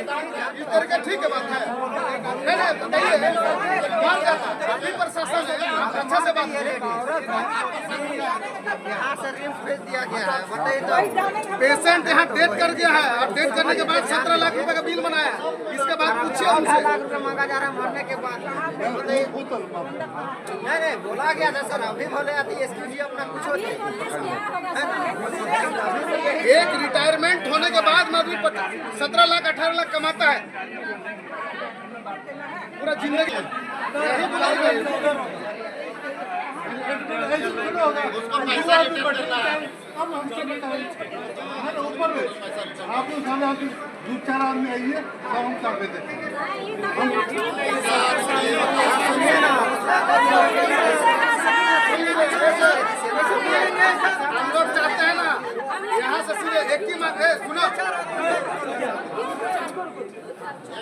इस तरह का ठीक है बात है। नहीं बताइए, मान जाता अभी प्रशासन है, अच्छा से बात है। यहाँ से रिम्स भेज दिया गया है, बताइए तो। पेशेंट यहाँ डेथ कर गया है और डेथ करने के बाद 17 लाख रुपए का बिल बनाया। इसके बाद पूछिए 15 लाख रुपए मांगा जा रहा है मरने के बाद। बताइए। नहीं बोला गया था सर, अभी बोले आती इसके लिए अपना कुछ होती। एक रिटायरमेंट होने के बाद में आदमी 17 लाख 18 लाख कमाता है पूरा जिंदगी। यही बुलाइए। उसको पैसा रिटर्न करना है। अब हमसे बताइए ऊपर में आपको सामने आके 2-4 आदमी आइए सब हम कर देते हैं। हम लोग चाहते हैं ना यहाँ से सीधे एक ही मांग है। सुनो,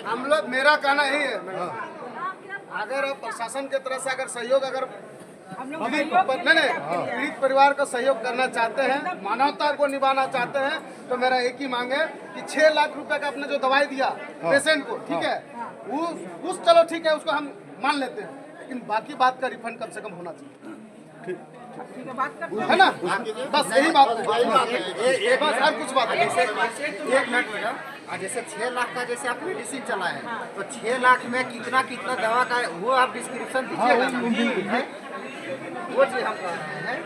हम लोग, मेरा कहना यही है, अगर प्रशासन की तरफ से अगर सहयोग, अगर पीड़ित परिवार का सहयोग करना चाहते हैं, मानवता को निभाना चाहते हैं, तो मेरा एक ही मांग है कि 6 लाख रुपए का आपने जो दवाई दिया पेशेंट को, ठीक है, उस चलो ठीक है, उसको हम मान लेते हैं, लेकिन बाकी बात का रिफंड कम से कम होना चाहिए, है ना? बस यही बात है, बस और कुछ बात है। एक मिनट मैडम, जैसे 6 लाख का जैसे आप मेडिसिन चला है, तो 6 लाख में कितना कितना दवा का वो आप डिस्क्रिप्शन दीजिएगा, वो चीज हम कह रहे हैं।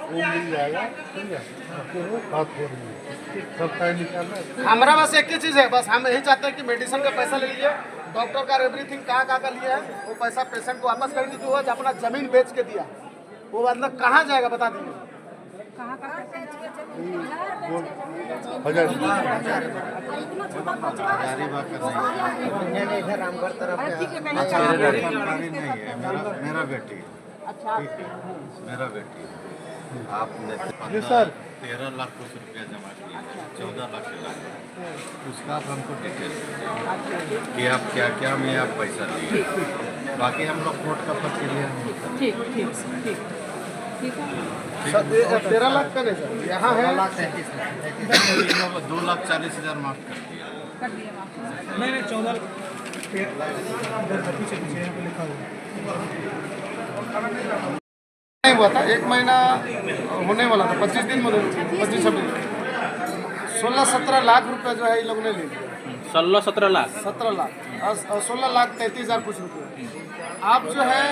वो मिल जाएगा, ठीक है, बात हो रही है, सब टाइम निकालना है। हमारा बस एक ही चीज़ है, बस हम यही चाहते हैं कि मेडिसिन का पैसा ले लीजिए, डॉक्टर का एवरीथिंग कहाँ का लिया है, वो पैसा पेशेंट को वापस कर दीजिए। वो अपना जमीन बेच के दिया, वो मतलब कहाँ जाएगा बता दीजिए। इधर रामगढ़ तरफ मेरा बेटी, मेरा बेटी, आपने 13 लाख कुछ रुपया जमा किया है, 14 लाख उसका आप हमको डिटेल कि आप क्या क्या में आप पैसा लिए, बाकी हम लोग कोर्ट का प्रक्रिया ठीक ठीक ठीक ठीक है। 13 लाख का नहीं सर, यहाँ है 2,40,000 माफ कर दिया। नहीं 14 नहीं हुआ था, 1 महीना होने वाला था, 25 दिन में 25-26 16-17 लाख रुपए जो है ये लोगों ने ले लिया। 16-17 लाख 17 लाख और 16,33,000 कुछ रुपये। आप जो है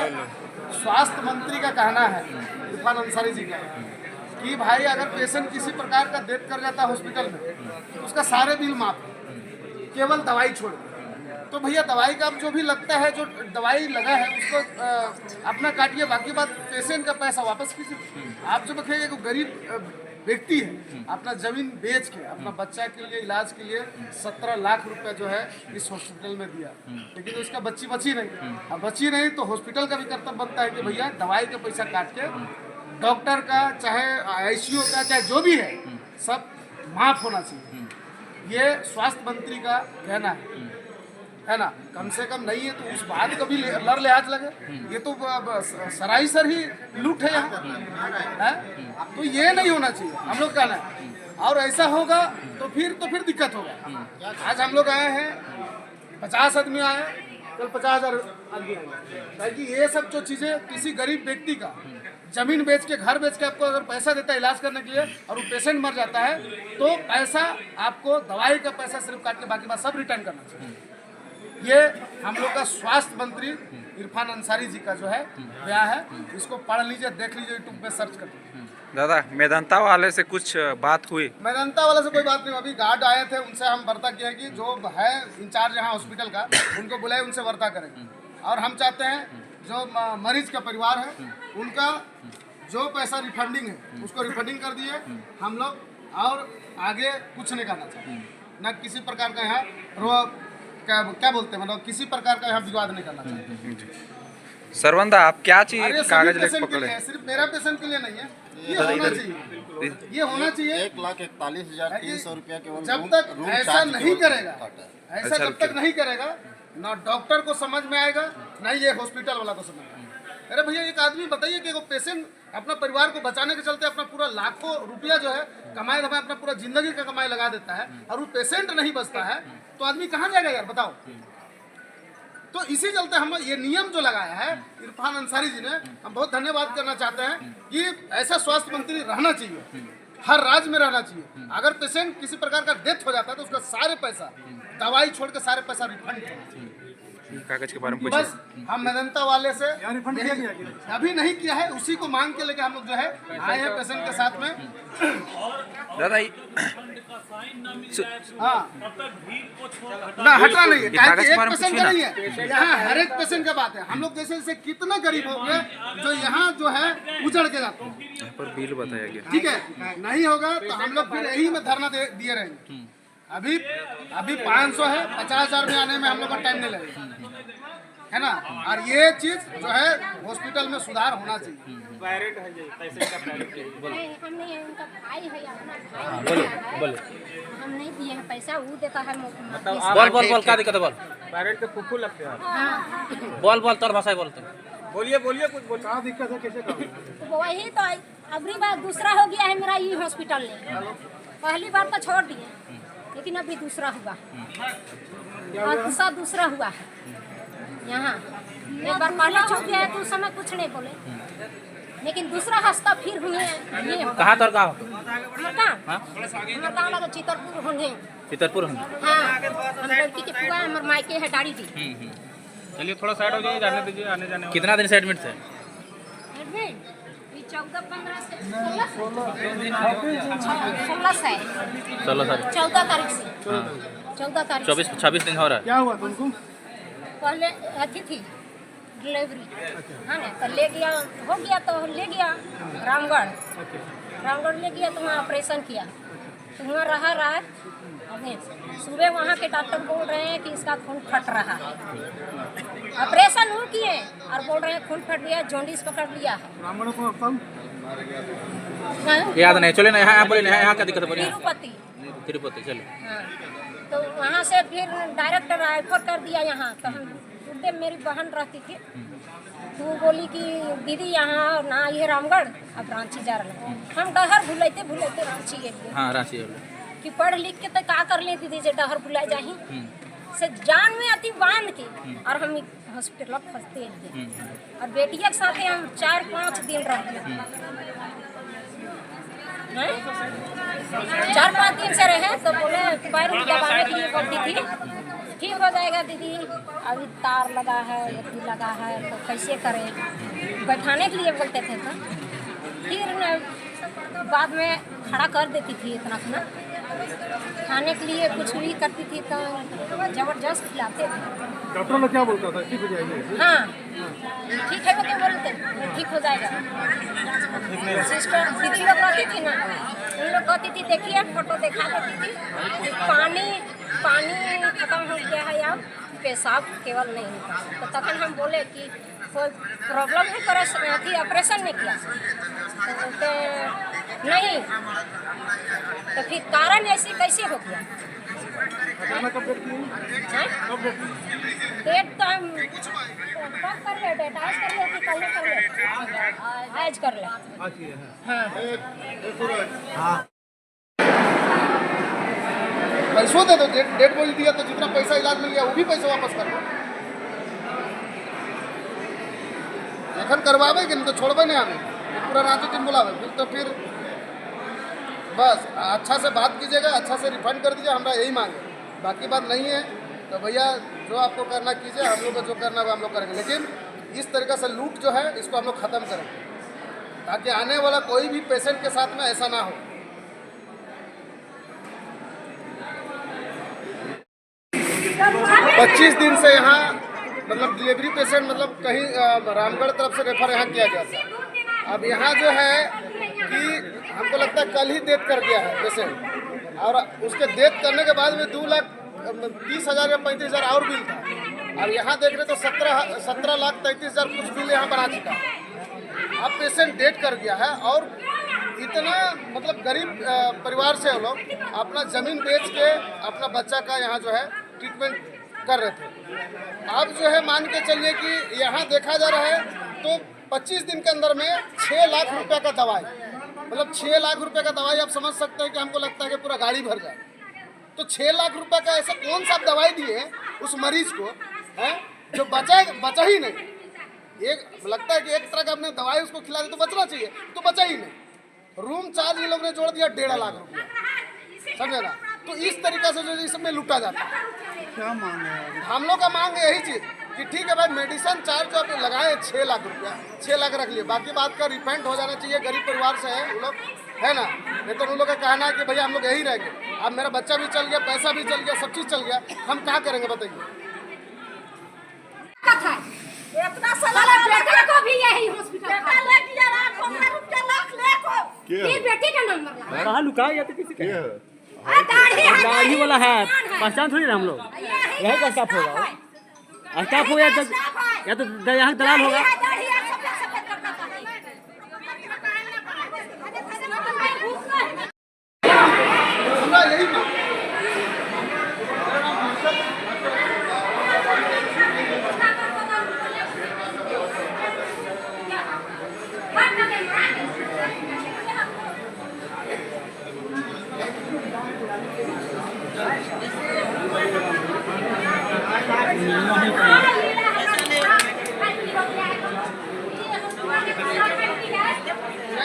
स्वास्थ्य मंत्री का कहना है, इरफान अंसारी जी का, कि भाई अगर पेशेंट किसी प्रकार का डेथ कर जाता है हॉस्पिटल में, तो उसका सारे बिल माफ है, केवल दवाई छोड़ के। तो भैया दवाई का अब जो भी लगता है, जो दवाई लगा है उसको अपना काटिए, बाकी बात पेशेंट का पैसा वापस कीजिए। आप जो देखिए एक गरीब व्यक्ति है, अपना जमीन बेच के अपना बच्चा के लिए इलाज के लिए 17 लाख रुपए जो है इस हॉस्पिटल में दिया, लेकिन तो उसका बची नहीं। अब बची नहीं तो हॉस्पिटल का भी कर्तव्य बनता है कि भैया दवाई का पैसा काट के डॉक्टर का, चाहे ICU का, चाहे जो भी है, सब माफ होना चाहिए। ये स्वास्थ्य मंत्री का कहना है ना? कम से कम नहीं है तो उस बात का भी लड़ लिहाज लगे। ये तो सरासर ही लूट है यहाँ, तो ये नहीं होना चाहिए, हम लोग कहना है। और ऐसा होगा तो फिर दिक्कत होगा। आज हम लोग आए हैं, 50 आदमी आए, कल 50,000 आदमी आए, ताकि ये सब जो चीज़ें किसी गरीब व्यक्ति का जमीन बेच के, घर बेच के आपको अगर पैसा देता है इलाज करने के लिए, और वो पेशेंट मर जाता है, तो पैसा आपको दवाई का पैसा सिर्फ काट के बाकी बात सब रिटर्न करना चाहिए। ये हम लोग का स्वास्थ्य मंत्री इरफान अंसारी जी का जो है बयान है, इसको पढ़ लीजिए, देख लीजिए, यूट्यूब पे सर्च कर लीजिए। दादा मेदांता वाले से कुछ बात हुई? मेदांता वाले से कोई बात नहीं, अभी गार्ड आए थे, उनसे हम वार्ता किए कि जो है इंचार्ज यहाँ हॉस्पिटल का, उनको बुलाए, उनसे वार्ता करेंगे। और हम चाहते हैं जो मरीज का परिवार है उनका जो पैसा रिफंडिंग है उसको रिफंडिंग कर दिए हम लोग, और आगे कुछ नहीं करना चाहिए, न किसी प्रकार का यहाँ क्या बोलते हैं, मतलब किसी प्रकार का यहाँ विवाद नहीं करना चाहिए। सरवंदा आप क्या चाहिए कागज लेके पकड़े? सिर्फ मेरा पेशेंट के लिए नहीं है, ये होना चाहिए, ये होना चाहिए। 1,41,300 रुपया केवल जब तक ऐसा नहीं करेगा, ऐसा जब तक नहीं करेगा, ना डॉक्टर को समझ में आएगा, ना ये हॉस्पिटल वाला को समझ में आएगा। अरे भैया एक आदमी बताइए कि वो पेशेंट अपना परिवार को बचाने के चलते अपना पूरा लाखों रुपया जो है कमाई धमाई, अपना पूरा जिंदगी का कमाई लगा देता है, और वो पेशेंट नहीं बचता है, तो आदमी कहाँ जाएगा यार, बताओ। तो इसी चलते हम ये नियम जो लगाया है इरफान अंसारी जी ने, हम बहुत धन्यवाद करना चाहते हैं कि ऐसा स्वास्थ्य मंत्री रहना चाहिए, हर राज्य में रहना चाहिए। अगर पेशेंट किसी प्रकार का डेथ हो जाता है तो उसका सारे पैसा, दवाई छोड़ के सारे पैसा रिफंड होना चाहिए। कागज के बारे में बस हम मेदांता वाले से रिफंड किया गया अभी नहीं किया है, उसी को मांग के लेके हम लोग जो है आए हैं पेशेंट के साथ में। दादा हाँ ना हटना नहीं है, कागज के एक बारे में पेशेंट पूछिए का ना। नहीं है, यहाँ हर एक पेशेंट का बात है। हम लोग जैसे जैसे कितने गरीब हो गए जो यहाँ जो है उजड़ के जाते हैं, यहाँ पर बिल बताया गया। ठीक है। नहीं होगा तो हम लोग फिर यही में धरना दिए रहेंगे। अभी 500 है, 50,000 में आने में हम लोग का टाइम नहीं लगेगा, है ना। और ये चीज जो है हॉस्पिटल में सुधार होना चाहिए। हमने उनका भाई है, अपना भाई है। बोले हम नहीं दिए हैं पैसा, वो देता है। बोल क्या दिक्कत है, बोल। पैरेट के फुफ्फू लगते हैं। हाँ बोल तोर भाषा बोलते। बोलिए कुछ बोलिए। क्या दिक्कत है, कैसे करो? तो वही तो अगली बार दूसरा हो गया है मेरा ये हॉस्पिटल में। पहली बार तो छोड़ दिए, लेकिन अभी दूसरा हुआ, दूसरा हुआ है यहाँ। एक बार पहले छूट गया है तो उस समय कुछ नहीं बोले, लेकिन दूसरा हफ्ता फिर हुए ये कहाँ तर गाँव? हमारा गाँव लगा चितरपुर होंगे। चितरपुर होंगे। हाँ हम लड़की के पुआ हमारे मायके है डाड़ी दी। चलिए थोड़ा साइड हो जाइए, जाने दीजिए आने जाने। कितना दिन से एडमिट थे? एडमिट 14-15 से 16 से 14 तारीख से 14 तारीख 24-26 दिन हो रहा है। क्या हुआ तुमको? पहले अथी थी डिलीवरी, हाँ ना, तो ले गया, हो गया तो ले गया रामगढ़ ले गया तो वहाँ ऑपरेशन किया। तो वहाँ रहा रात, सुबह वहाँ के डॉक्टर बोल रहे हैं कि इसका खून फट रहा है। ऑपरेशन वो किए और बोल रहे हैं खून फट गया, जॉन्डिस पकड़ लिया है। ब्राह्मणों को अस्पताल हाँ? याद नहीं, चले ना यहाँ बोले, यहाँ क्या दिक्कत है? तिरुपति चलो। हाँ, तो वहाँ से फिर डायरेक्ट रेफर कर दिया यहाँ। तो हम उधर मेरी बहन रहती थी, तो वो बोली कि दीदी यहाँ ना ये रामगढ़, अब रांची जा रहे हैं। हम डहर भुलाते रांची गए। हाँ रांची कि पढ़ लिख के तो का कर ले दीदी जे डहर भुला जाही से जान में अति बांध के, और हम हॉस्पिटल फंसते हैं। और बेटिया के साथ हम 4-5 दिन रहे, 4-5 दिन से रहे। तो बोले पैर दबाने के लिए बोलती थी, ठीक हो जाएगा दीदी, अभी तार लगा है, अथी लगा है, तो कैसे करें, बैठाने के लिए बोलते थे। तो फिर बाद में खड़ा कर देती थी इतना खाना, खाने के लिए कुछ भी करती थी तो जबरदस्त खिलाते थे। डॉक्टर लोग क्या बोलता था, ठीक हो जाएगी? हाँ ठीक है, वो क्या बोलते ठीक हो जाएगा। सिस्टर दीदी लोग रहती थी ना, उन लोग कहती थी देखिए, फोटो दिखा देती थी, पानी खत्म हो गया है या पेशाब केवल नहीं होता। तो तखन हम बोले कि कोई प्रॉब्लम है, अथी ऑपरेशन नहीं किया तो बोलते नहीं। तो फिर कारण ऐसे कैसे हो गया? कब डेट की? डेट तो हम कब कर ले, डेट आज कर ले कि कल कर ले? आज कर ले। आज की है। हाँ पैसों दे दो, डेट बोल दिया तो जितना पैसा इलाज मिल गया वो भी पैसा वापस कर दो। एखन करवावे कि नहीं तो छोड़बे नहीं, आगे पूरा रांची टीम बुलावे फिर तो फिर बस अच्छा से बात कीजिएगा, अच्छा से रिफंड कर दीजिए, हमारा यही मांग है। बाकी बात नहीं है तो भैया जो आपको करना कीजिए, हम लोग को जो करना है हम लोग करेंगे। लेकिन इस तरीके से लूट जो है इसको हम लोग ख़त्म करेंगे, ताकि आने वाला कोई भी पेशेंट के साथ में ऐसा ना हो। 25 दिन से यहाँ मतलब डिलीवरी पेशेंट मतलब कहीं रामगढ़ तरफ से रेफर यहाँ किया गया था। अब यहाँ जो है कि हमको लगता है कल ही डेथ कर दिया है पेशेंट, और उसके डेथ करने के बाद में 2,30,000 या 35,000 और बिल था। और यहाँ देख रहे तो 17,33,000 कुछ बिल यहाँ बना चुका है। अब पेशेंट डेथ कर गया है, और इतना मतलब गरीब परिवार से वो लोग अपना ज़मीन बेच के अपना बच्चा का यहाँ जो है ट्रीटमेंट कर रहे थे। अब जो है मान के चलिए कि यहाँ देखा जा रहा है तो 25 दिन के अंदर में 6 लाख रुपए का दवाई, मतलब 6 लाख रुपए का दवाई आप समझ सकते हैं कि हमको लगता है कि पूरा गाड़ी भर जाए। तो 6 लाख रुपए का ऐसा कौन सा दवाई दिए उस मरीज को है जो बचा ही नहीं। एक लगता है कि एक तरह का आपने दवाई उसको खिला दी तो बचना चाहिए, तो बचा ही नहीं। रूम चार्ज ये लोग ने जोड़ दिया 1.5 लाख रुपया, समझे ना। तो इस तरीके से जो इसमें लूटा जाता है। क्या मांग है? हम लोग का मांग है यही चीज़ कि ठीक है भाई, मेडिसिन चार्ज जो आपने लगाए 6 लाख रुपया, 6 लाख रख लिए, बाकी बात का रिफंड हो जाना चाहिए। गरीब परिवार से है वो लोग, है ना। नहीं तो उन लोग का कहना है कि भैया हम लोग यही रह गए, अब मेरा बच्चा भी चल गया, पैसा भी चल गया, सब चीज़ चल गया, हम क्या करेंगे बताइए। इतना साला बेटे को भी यही हॉस्पिटल बेटा ले गया लाख बेटे का नंबर लगा कहाँ लुकाया या तो किसी का दाढ़ी वाला है, पहचान थोड़ी ना हम लोग। यही का स्टाफ होगा, स्टाफ हो या तो यहाँ दलाल होगा। हमरा यही मांग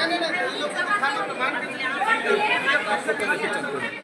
नहीं, ये लोग खाना तो मांग के